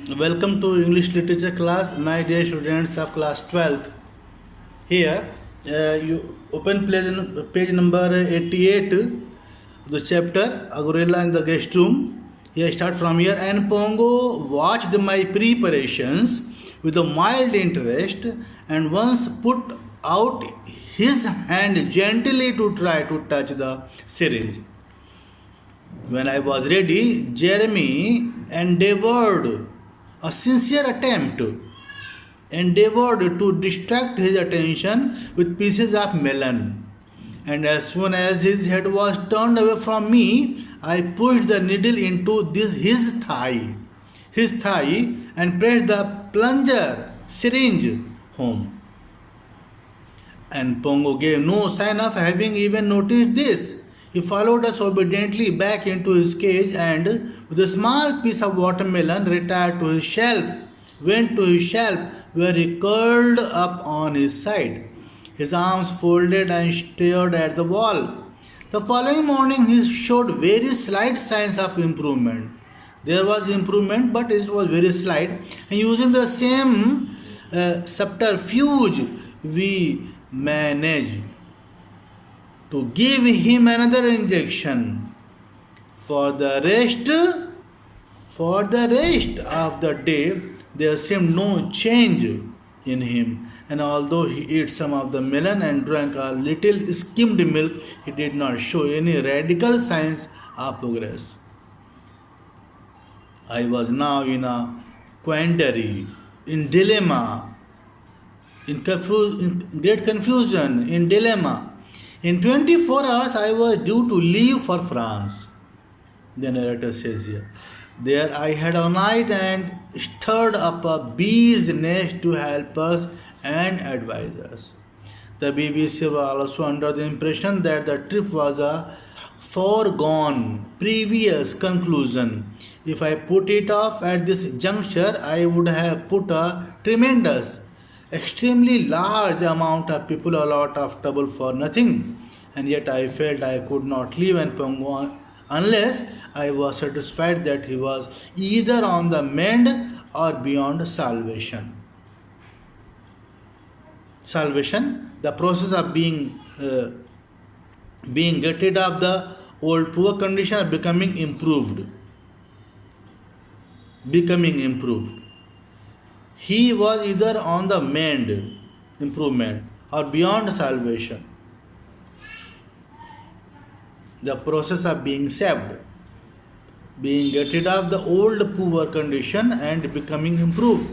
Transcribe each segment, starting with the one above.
Welcome to English literature class, my dear students of class 12th. Here, you open page number 88, the chapter A Gorilla in the Guest Room. Here, start from here. And Pongo watched my preparations with a mild interest and once put out his hand gently to try to touch the syringe. When I was ready, Jeremy endeavored to distract his attention with pieces of melon. And as soon as his head was turned away from me, I pushed the needle into his thigh, and pressed the plunger syringe home. And Pongo gave no sign of having even noticed this. He followed us obediently back into his cage and, with a small piece of watermelon, retired to his shelf, went to his shelf where he curled up on his side, his arms folded and stared at the wall. The following morning, he showed very slight signs of improvement. There was improvement, but it was very slight. And using the same subterfuge, we managed to give him another injection. For the rest of the day, there seemed no change in him. And although he ate some of the melon and drank a little skimmed milk, he did not show any radical signs of progress. I was now in a quandary, in dilemma, in great confusion, in dilemma. In 24 hours, I was due to leave for France. The narrator says here. There I had a night and stirred up a bee's nest to help us and advise us. The BBC was also under the impression that the trip was a foregone, previous conclusion. If I put it off at this juncture, I would have put a tremendous, extremely large amount of people a lot of trouble for nothing. And yet I felt I could not leave and Pongo unless I was satisfied that he was either on the mend or beyond salvation. Salvation, the process of being get rid of the old poor condition of becoming improved. He was either on the mend, improvement, or beyond salvation. The process of being saved, being get rid of the old poor condition and becoming improved.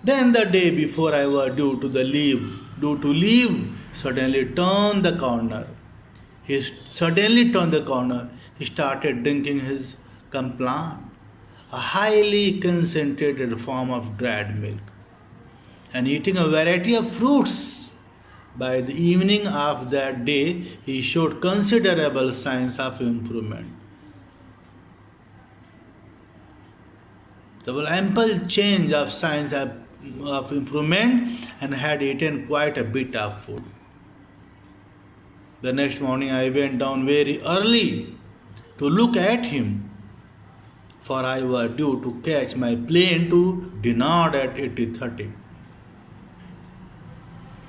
Then the day before I was due to leave, suddenly turned the corner. He started drinking his Complan, a highly concentrated form of dried milk, and eating a variety of fruits. By the evening of that day, he showed considerable signs of improvement. There was ample change of signs of improvement and had eaten quite a bit of food. The next morning I went down very early to look at him, for I was due to catch my plane to Dinard at 8:30.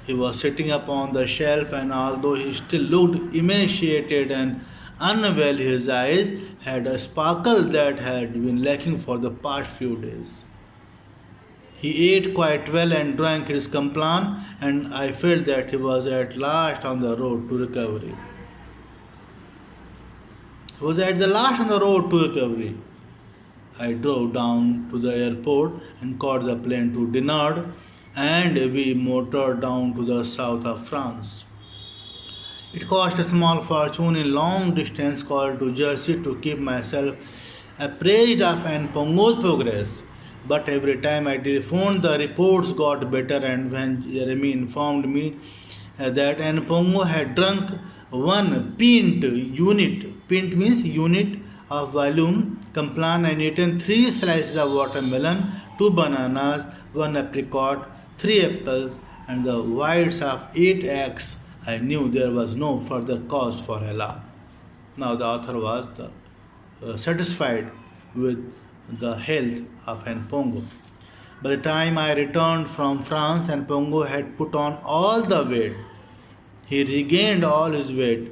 He was sitting upon the shelf, and although he still looked emaciated and unwell, his eyes had a sparkle that had been lacking for the past few days. He ate quite well and drank his Complan, and I felt that he was at last on the road to recovery. I drove down to the airport and caught the plane to Dinard, and we motored down to the south of France. It cost a small fortune in long distance call to Jersey to keep myself appraised of Pongo's progress. But every time I telephoned, the reports got better, and when Jeremy informed me that Pongo had drunk one pint means unit of volume, Complan, and eaten 3 slices of watermelon, 2 bananas, 1 apricot, 3 apples, and the whites of 8 eggs, I knew there was no further cause for alarm. Now the author was satisfied with the health of Npongo. By the time I returned from France, Npongo had put on all the weight. He regained all his weight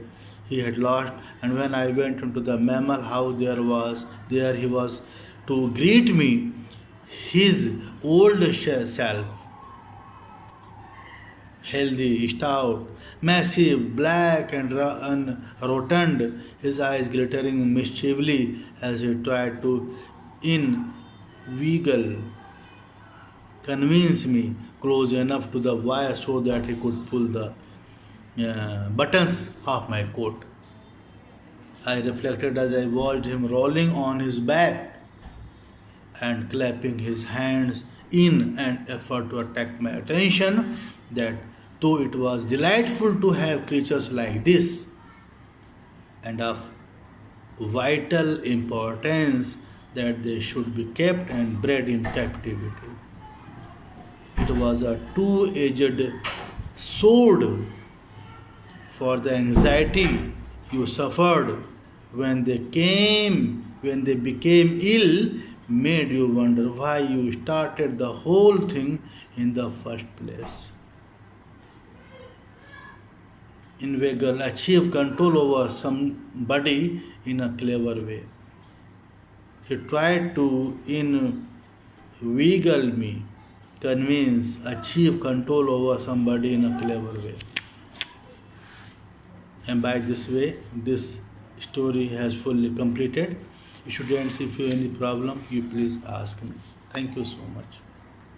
he had lost, and when I went into the mammal house, there he was to greet me, his old self, healthy, stout, massive, black and rotund, his eyes glittering mischievously as he tried to inveigle convince me close enough to the wire so that he could pull the buttons off my coat. I reflected as I watched him rolling on his back and clapping his hands in an effort to attract my attention that though it was delightful to have creatures like this and of vital importance that they should be kept and bred in captivity. It was a two-edged sword for the anxiety you suffered when they became ill, made you wonder why you started the whole thing in the first place. Inveigle, achieve control over somebody in a clever way. He tried to inveigle me, convince, achieve control over somebody in a clever way. And by this way, this story has fully completed. Students, if you have any problem, you please ask me. Thank you so much.